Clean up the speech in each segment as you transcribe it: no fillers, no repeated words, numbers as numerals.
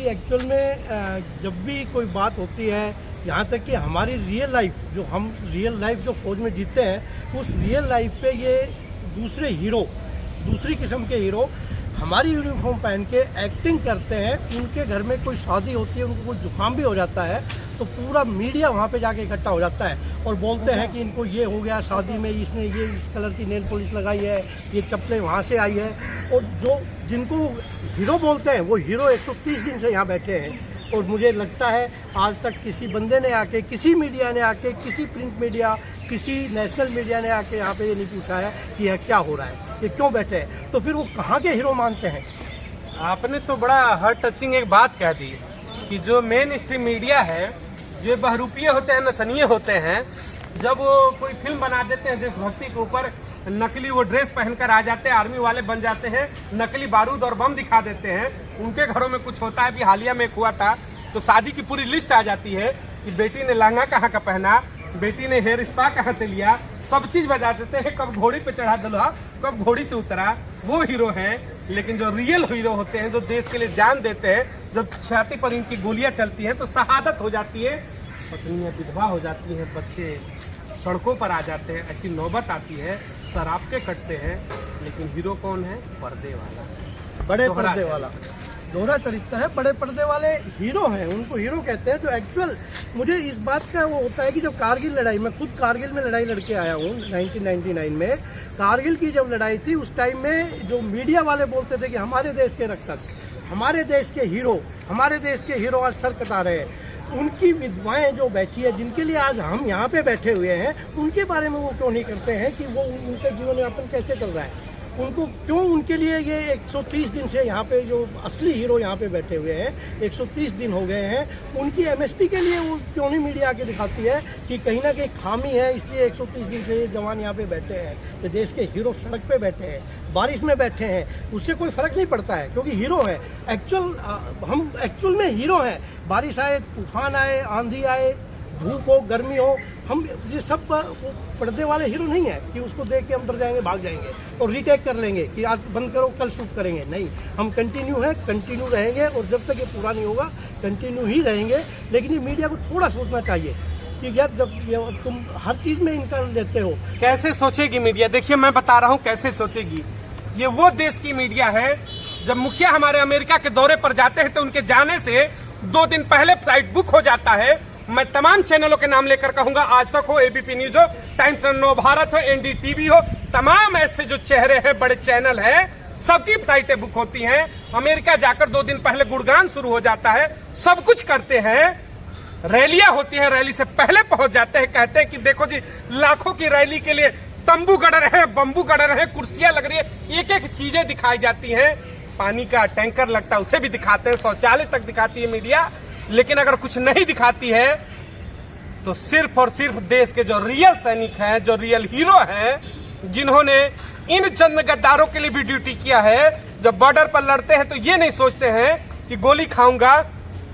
Actual में जब भी कोई बात होती है, यहाँ तक कि हमारी रियल लाइफ जो फौज में जीते हैं, उस रियल लाइफ पे ये दूसरी किस्म के हीरो हमारी यूनिफॉर्म पहन के एक्टिंग करते हैं। उनके घर में कोई शादी होती है, उनको कोई जुकाम भी हो जाता है तो पूरा मीडिया वहाँ पे जाके इकट्ठा हो जाता है और बोलते हैं कि इनको ये हो गया, शादी में इसने ये इस कलर की नेल पॉलिश लगाई है, ये चप्पलें वहाँ से आई है। और जिनको हीरो बोलते हैं वो हीरो 130 दिन से यहाँ बैठे हैं। और मुझे लगता है आज तक किसी बंदे ने आके, किसी मीडिया ने आके, किसी प्रिंट मीडिया, किसी नेशनल मीडिया ने आके यहाँ पे ये नहीं पूछा है कि यह क्या हो रहा है, ये क्यों बैठे हैं। तो फिर वो कहाँ के हीरो मानते हैं। आपने तो बड़ा हार्ट टचिंग एक बात कह दी कि जो मेन स्ट्रीम मीडिया है, जो बहरूपिये होते हैं, नचनिये होते हैं, जब वो कोई फिल्म बना देते हैं देशभक्ति के ऊपर, नकली वो ड्रेस पहनकर आ जाते हैं, आर्मी वाले बन जाते हैं, नकली बारूद और बम दिखा देते हैं। उनके घरों में कुछ होता है। अभी हालिया में हुआ था तो शादी की पूरी लिस्ट आ जाती है कि बेटी ने लहंगा कहाँ का पहना, बेटी ने हेयर स्पा कहाँ से लिया, सब चीज बता देते हैं। कब घोड़ी पे चढ़ा दुल्हा, कब घोड़ी से उतरा, वो हीरो हैं। लेकिन जो रियल हीरो होते हैं, जो देश के लिए जान देते हैं, जब छाती पर इनकी गोलियां चलती हैं तो शहादत हो जाती है, पत्नियां विधवा हो जाती हैं, बच्चे सड़कों पर आ जाते हैं, ऐसी नौबत आती है, शराब के कटते हैं। लेकिन हीरो कौन है? पर्दे वाला, बड़े पर्दे वाला, दोहरा चरित्र है, बड़े पर्दे वाले हीरो हैं। उनको हीरो कहते हैं। जो एक्चुअल मुझे इस बात का वो होता है कि जब कारगिल लड़ाई, मैं खुद कारगिल में लड़ाई लड़के आया हूँ 1999 में। कारगिल की जब लड़ाई थी उस टाइम में जो मीडिया वाले बोलते थे कि हमारे देश के रक्षक, हमारे देश के हीरो आज सर कटा रहे हैं। उनकी विधवाएं जो बैठी है, जिनके लिए आज हम यहाँ पे बैठे हुए हैं, उनके बारे में वो क्यों नहीं करते हैं कि वो उनका जीवन यापन कैसे चल रहा है। उनको क्यों, उनके लिए ये 130 दिन से यहाँ पे जो असली हीरो यहाँ पे बैठे हुए हैं, 130 दिन हो गए हैं, उनकी एमएसपी के लिए वो क्यों नहीं मीडिया आके दिखाती है कि कहीं ना कहीं खामी है, इसलिए 130 दिन से ये जवान यहाँ पे बैठे हैं। ये देश के हीरो सड़क पे बैठे हैं, बारिश में बैठे हैं, उससे कोई फर्क नहीं पड़ता है क्योंकि हीरो है। हम एक्चुअल में हीरो हैं। बारिश आए, तूफान आए, आंधी आए, धूप हो, गर्मी हो, हम ये सब पर्दे वाले हीरो नहीं है कि उसको देख के हम डर जाएंगे, भाग जाएंगे और रीटेक कर लेंगे कि आज बंद करो, कल शूट करेंगे। नहीं, हम कंटिन्यू रहेंगे और जब तक ये पूरा नहीं होगा कंटिन्यू ही रहेंगे। लेकिन ये मीडिया को थोड़ा सोचना चाहिए कि यार जब तुम हर चीज में इनका लेते हो, कैसे सोचेगी मीडिया। देखिए मैं बता रहा हूँ कैसे सोचेगी। ये वो देश की मीडिया है, जब मुखिया हमारे अमेरिका के दौरे पर जाते हैं तो उनके जाने से 2 दिन पहले फ्लाइट बुक हो जाता है। मैं तमाम चैनलों के नाम लेकर कहूंगा, आज तक हो, एबीपी न्यूज हो, टाइम्स नव भारत हो, एनडीटीवी हो, तमाम ऐसे जो चेहरे हैं, बड़े चैनल हैं, सबकी फ्लाइटें बुक होती हैं। अमेरिका जाकर 2 दिन पहले गुणगान शुरू हो जाता है, सब कुछ करते हैं। रैलियां होती हैं, रैली से पहले पहुंच जाते हैं, कहते हैं कि देखो जी लाखों की रैली के लिए तंबू गड़ रहे हैं, बम्बू गड़ रहे हैं, कुर्सियां लग रही है, एक एक चीजें दिखाई जाती हैं। पानी का टैंकर लगता है उसे भी दिखाते हैं, शौचालय तक दिखाती है मीडिया। लेकिन अगर कुछ नहीं दिखाती है तो सिर्फ और सिर्फ देश के जो रियल सैनिक हैं, जो रियल हीरो हैं, जिन्होंने इन चंद गद्दारों के लिए भी ड्यूटी किया है, जब बॉर्डर पर लड़ते हैं तो ये नहीं सोचते हैं कि गोली खाऊंगा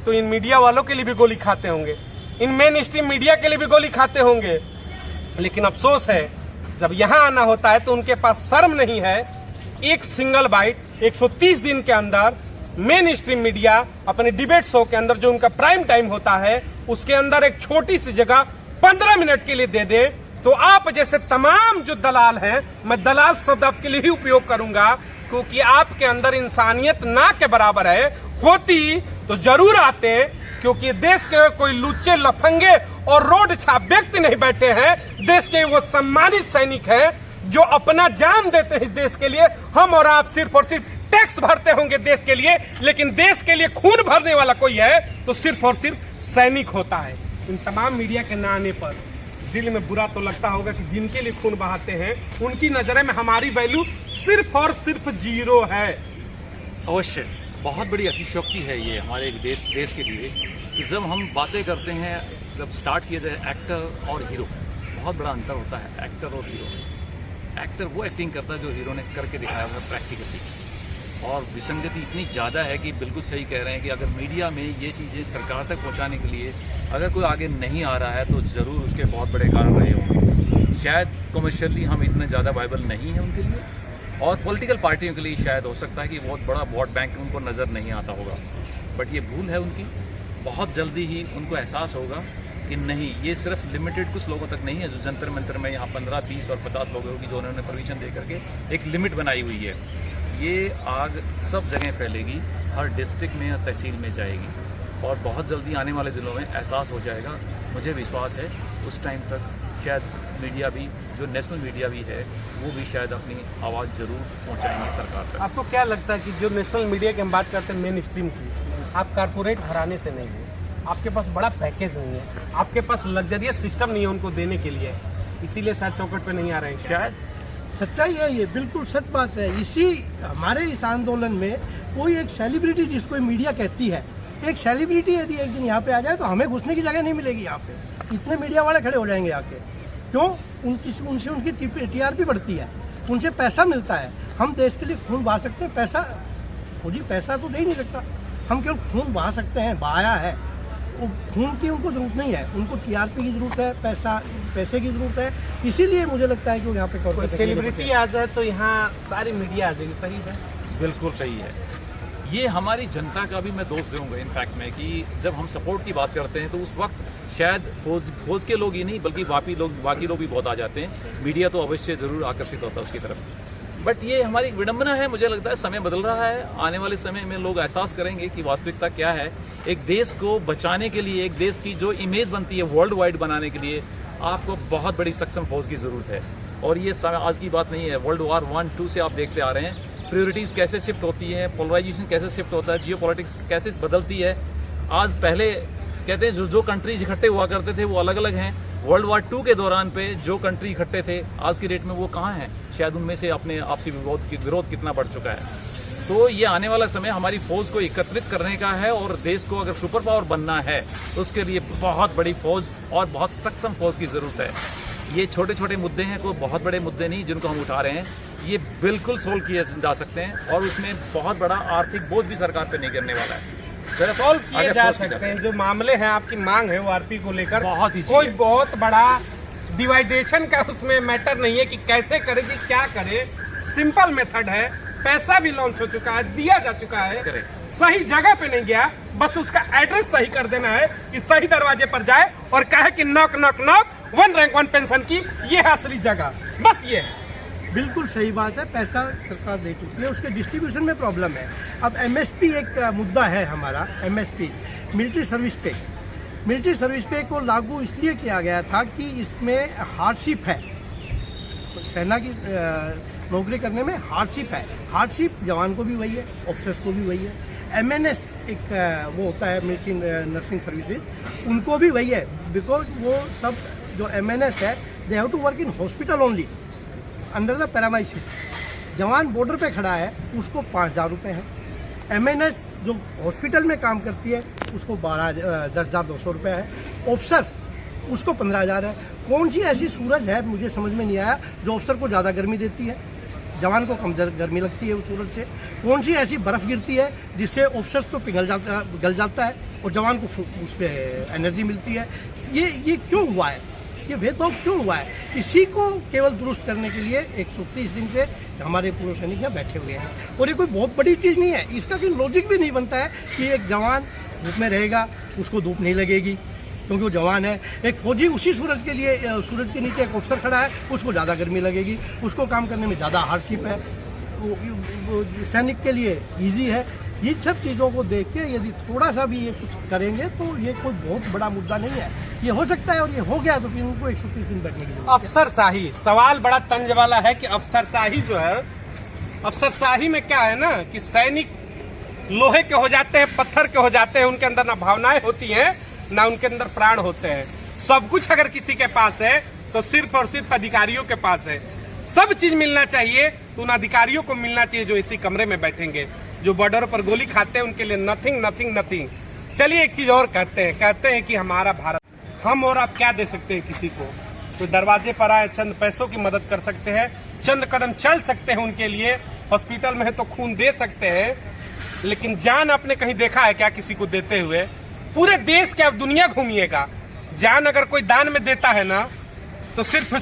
तो इन मीडिया वालों के लिए भी गोली खाते होंगे, इन मेन स्ट्रीम मीडिया के लिए भी गोली खाते होंगे। लेकिन अफसोस है जब यहां आना होता है तो उनके पास शर्म नहीं है। एक सिंगल बाइट 130 दिन के अंदर मेन स्ट्रीम मीडिया अपने डिबेट शो के अंदर, जो उनका प्राइम टाइम होता है, उसके अंदर एक छोटी सी जगह 15 मिनट के लिए दे दे तो आप जैसे तमाम जो दलाल हैं, मैं दलाल शब्द आपके लिए ही उपयोग करूंगा क्योंकि आपके अंदर इंसानियत ना के बराबर है, होती तो जरूर आते, क्योंकि देश के कोई लुच्चे लफंगे और रोड छाप व्यक्ति नहीं बैठे हैं। देश के वो सम्मानित सैनिक हैं जो अपना जान देते हैं इस देश के लिए। हम और आप सिर्फ और सिर्फ टैक्स भरते होंगे देश के लिए, लेकिन देश के लिए खून भरने वाला कोई है तो सिर्फ और सिर्फ सैनिक होता है। इन तमाम मीडिया के ना आने पर दिल में बुरा तो लगता होगा कि जिनके लिए खून बहाते हैं उनकी नजरें में हमारी वैल्यू सिर्फ और सिर्फ 0 है। अवश्य बहुत बड़ी अतिशयोक्ति है ये हमारे देश के लिए कि जब हम बातें करते हैं, जब स्टार्ट किया जाए एक्टर और हीरो, बहुत बड़ा अंतर होता है एक्टर और हीरो। एक्टर वो एक्टिंग करता है जो हीरो ने करके दिखाया हुआ प्रैक्टिकली, और विसंगति इतनी ज़्यादा है कि बिल्कुल सही कह रहे हैं कि अगर मीडिया में ये चीज़ें सरकार तक पहुंचाने के लिए अगर कोई आगे नहीं आ रहा है तो ज़रूर उसके बहुत बड़े कारण रहे होंगे। शायद कमर्शियली हम इतने ज़्यादा वायबल नहीं हैं उनके लिए, और पॉलिटिकल पार्टियों के लिए शायद हो सकता है कि बहुत बड़ा वोट बैंक उनको नज़र नहीं आता होगा। बट ये भूल है उनकी। बहुत जल्दी ही उनको एहसास होगा कि नहीं, ये सिर्फ लिमिटेड कुछ लोगों तक नहीं है। जो जंतर मंतर में यहाँ 15, 20 और 50 लोगों की जो उन्होंने परमिशन दे करके एक लिमिट बनाई हुई है, ये आग सब जगह फैलेगी, हर डिस्ट्रिक्ट में, हर तहसील में जाएगी और बहुत जल्दी आने वाले दिनों में एहसास हो जाएगा। मुझे विश्वास है उस टाइम तक शायद मीडिया भी, जो नेशनल मीडिया भी है, वो भी शायद अपनी आवाज़ जरूर पहुंचाएंगे सरकार तक। आपको क्या लगता है कि जो नेशनल मीडिया की हम बात करते हैं, मेन स्ट्रीम की, आप कारपोरेट घराने से नहीं हो, आपके पास बड़ा पैकेज नहीं है, आपके पास लग्जरियस सिस्टम नहीं है उनको देने के लिए, इसीलिए शायद चौकट पे नहीं आ रहे हैं शायद। सच्चाई है, ये बिल्कुल सच बात है। इसी हमारे इस आंदोलन में कोई एक सेलिब्रिटी जिसको मीडिया कहती है, एक सेलिब्रिटी यदि एक दिन यहाँ पे आ जाए तो हमें घुसने की जगह नहीं मिलेगी। यहाँ पे इतने मीडिया वाले खड़े हो जाएंगे आके, क्यों? उनसे उनकी टीआरपी बढ़ती है, उनसे पैसा मिलता है। हम देश के लिए खून बहा सकते हैं, पैसा जी पैसा तो दे ही नहीं सकता, हम केवल खून बहा सकते हैं, बहाया है। वो खून की उनको जरूरत नहीं है, उनको टीआरपी की जरूरत है, पैसे की जरूरत है। इसीलिए मुझे लगता है कि वो यहाँ पे कोई सेलिब्रिटी आ जाए तो यहाँ सारी मीडिया आ जाएगी। सही है, बिल्कुल सही है। ये हमारी जनता का भी मैं दोष दूंगा इनफैक्ट में, कि जब हम सपोर्ट की बात करते हैं तो उस वक्त शायद फौज के लोग ही नहीं बल्कि बाकी लोग भी बहुत आ जाते हैं। मीडिया तो अवश्य जरूर आकर्षित होता है उसकी तरफ, बट ये हमारी विडंबना है। मुझे लगता है समय बदल रहा है, आने वाले समय में लोग एहसास करेंगे कि वास्तविकता क्या है। एक देश को बचाने के लिए, एक देश की जो इमेज बनती है वर्ल्ड वाइड बनाने के लिए, आपको बहुत बड़ी सक्षम फौज की जरूरत है। और ये आज की बात नहीं है, वर्ल्ड वॉर 1, 2 से आप देखते आ रहे हैं प्रायोरिटीज कैसे शिफ्ट होती है, पोलराइजेशन कैसे शिफ्ट होता है, जियो पॉलिटिक्स कैसे बदलती है। आज पहले कहते हैं जो कंट्रीज इकट्ठे हुआ करते थे वो अलग अलग हैं। वर्ल्ड वॉर 2 के दौरान पे जो कंट्री इकट्ठे थे आज की डेट में वो कहाँ हैं? शायद उनमें से अपने आपसी विरोध कितना बढ़ चुका है। तो ये आने वाला समय हमारी फौज को एकत्रित करने का है और देश को अगर सुपर पावर बनना है तो उसके लिए बहुत बड़ी फौज और बहुत सक्षम फौज की जरूरत है। ये छोटे छोटे मुद्दे हैं, कोई बहुत बड़े मुद्दे नहीं जिनको हम उठा रहे हैं, ये बिल्कुल सोल्व किए जा सकते हैं और उसमें बहुत बड़ा आर्थिक बोझ भी सरकार पे नहीं गिरने वाला है। सोल्व किए जा सकते हैं। जो मामले हैं, आपकी मांग है वो आरपी को लेकर, बहुत ही कोई बहुत बड़ा डिवाइडेशन का उसमें मैटर नहीं है कि कैसे करेगी, क्या करे। सिंपल मेथड है, पैसा भी लॉन्च हो चुका है, दिया जा चुका है, सही जगह पे नहीं गया, बस उसका एड्रेस सही कर देना है कि सही दरवाजे पर जाए और कहे कि knock knock knock 1 rank 1 pension की ये है असली जगह। बस ये है, बिल्कुल सही बात है। पैसा सरकार दे चुकी है, उसके डिस्ट्रीब्यूशन में प्रॉब्लम है। अब एमएसपी एक मुद्दा है हमारा, एमएसपी मिलिट्री सर्विस पे। मिलिट्री सर्विस पे को लागू इसलिए किया गया था कि इसमें हार्डशिप है, सेना की नौकरी करने में हार्डशिप है। हार्डशिप जवान को भी वही है, ऑफिसर्स को भी वही है। एमएनएस एक वो होता है मिलिट्री नर्सिंग सर्विसेज, उनको भी वही है। बिकॉज वो सब जो एमएनएस है, they have to work in hospital only under the premises. जवान बॉर्डर पे खड़ा है, उसको 5,000 रुपये है। एमएनएस जो हॉस्पिटल में काम करती है उसको 10,200 रुपये है। ऑफिसर्स उसको 15,000 है। कौन सी ऐसी सूरज है, मुझे समझ में नहीं आया, जो ऑफिसर को ज़्यादा गर्मी देती है, जवान को कम गर्मी लगती है उस सूरज से? कौन सी ऐसी बर्फ़ गिरती है जिससे ऑफिसर्स तो गल जाता है और जवान को उस पर एनर्जी मिलती है? ये क्यों हुआ है? ये भेदभाव क्यों हुआ है? इसी को केवल दुरुस्त करने के लिए 130 दिन से हमारे पूर्व सैनिक यहाँ बैठे हुए हैं। और ये कोई बहुत बड़ी चीज़ नहीं है, इसका कोई लॉजिक भी नहीं बनता है कि एक जवान धूप में रहेगा, उसको धूप नहीं लगेगी क्योंकि वो जवान है। एक फौजी उसी सूरज के लिए, सूरज के नीचे एक ऑफिसर खड़ा है, उसको ज़्यादा गर्मी लगेगी, उसको काम करने में ज़्यादा हार्डशिप है, वो सैनिक के लिए ईजी है। ये सब चीज़ों को देख के यदि थोड़ा सा भी ये कुछ करेंगे तो ये कोई बहुत बड़ा मुद्दा नहीं है। ये हो सकता है और ये हो गया तो फिर उनको 130 दिन बैठने के लिए। अफसरशाही सवाल बड़ा तंज वाला है कि अफसरशाही जो है, अफसरशाही में क्या है ना कि सैनिक लोहे के हो जाते हैं, पत्थर के हो जाते हैं, उनके अंदर ना भावनाएं होती हैं ना उनके अंदर प्राण होते हैं। सब कुछ अगर किसी के पास है तो सिर्फ और सिर्फ अधिकारियों के पास है। सब चीज मिलना चाहिए तो उन अधिकारियों को मिलना चाहिए जो इसी कमरे में बैठेंगे, जो बॉर्डर पर गोली खाते हैं, उनके लिए नथिंग नथिंग नथिंग। चलिए एक चीज और कहते हैं कि हमारा भारत, हम और आप क्या दे सकते हैं किसी को? तो दरवाजे पर आए, चंद पैसों की मदद कर सकते हैं, चंद कदम चल सकते हैं उनके लिए, हॉस्पिटल में है तो खून दे सकते हैं, लेकिन जान आपने कहीं देखा है क्या किसी को देते हुए? पूरे देश के अब दुनिया घूमिएगा, जान अगर कोई दान में देता है ना तो सिर्फ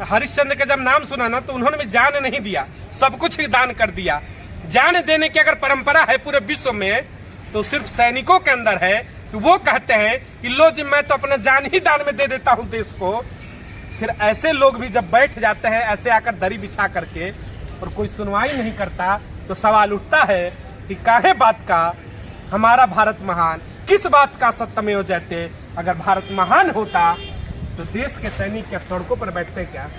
हरिश्चंद्र का जब नाम सुना ना तो उन्होंने भी जान नहीं दिया, सब कुछ ही दान कर दिया। जान देने की अगर परंपरा है पूरे विश्व में तो सिर्फ सैनिकों के अंदर है कि वो कहते हैं कि लो जी मैं तो अपना जान ही दान में दे देता हूं देश को। फिर ऐसे लोग भी जब बैठ जाते हैं ऐसे आकर दरी बिछा करके और कोई सुनवाई नहीं करता, तो सवाल उठता है कि काहे बात का हमारा भारत महान, किस बात का सत्यमेव जयते। अगर भारत महान होता तो देश के सैनिक क्या सड़कों पर बैठते क्या?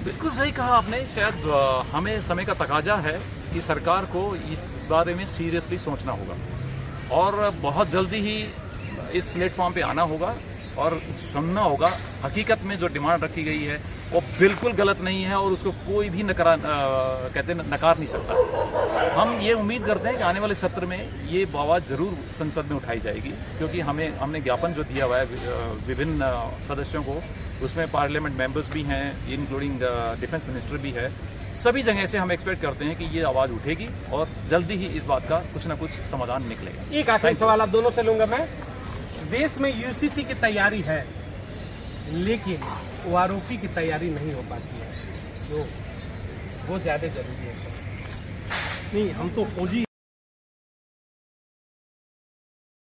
बिल्कुल सही कहा आपने। शायद हमें समय का तकाजा है कि सरकार को इस बारे में सीरियसली सोचना होगा और बहुत जल्दी ही इस प्लेटफॉर्म पे आना होगा और सुनना होगा। हकीकत में जो डिमांड रखी गई है वो बिल्कुल गलत नहीं है और उसको कोई भी नकार नहीं सकता। हम ये उम्मीद करते हैं कि आने वाले सत्र में ये आवाज़ जरूर संसद में उठाई जाएगी, क्योंकि हमने ज्ञापन जो दिया हुआ है विभिन्न सदस्यों को, उसमें पार्लियामेंट मेंबर्स भी हैं, इंक्लूडिंग डिफेंस मिनिस्टर भी है। सभी जगह से हम एक्सपेक्ट करते हैं कि ये आवाज़ उठेगी और जल्दी ही इस बात का कुछ ना कुछ समाधान निकलेगा। एक आखिरी सवाल आप दोनों से लूंगा मैं। देश में यूसीसी की तैयारी है लेकिन ओआरओपी की तैयारी नहीं हो पाती है, जो वो ज्यादा जरूरी है। नहीं, हम तो फौजी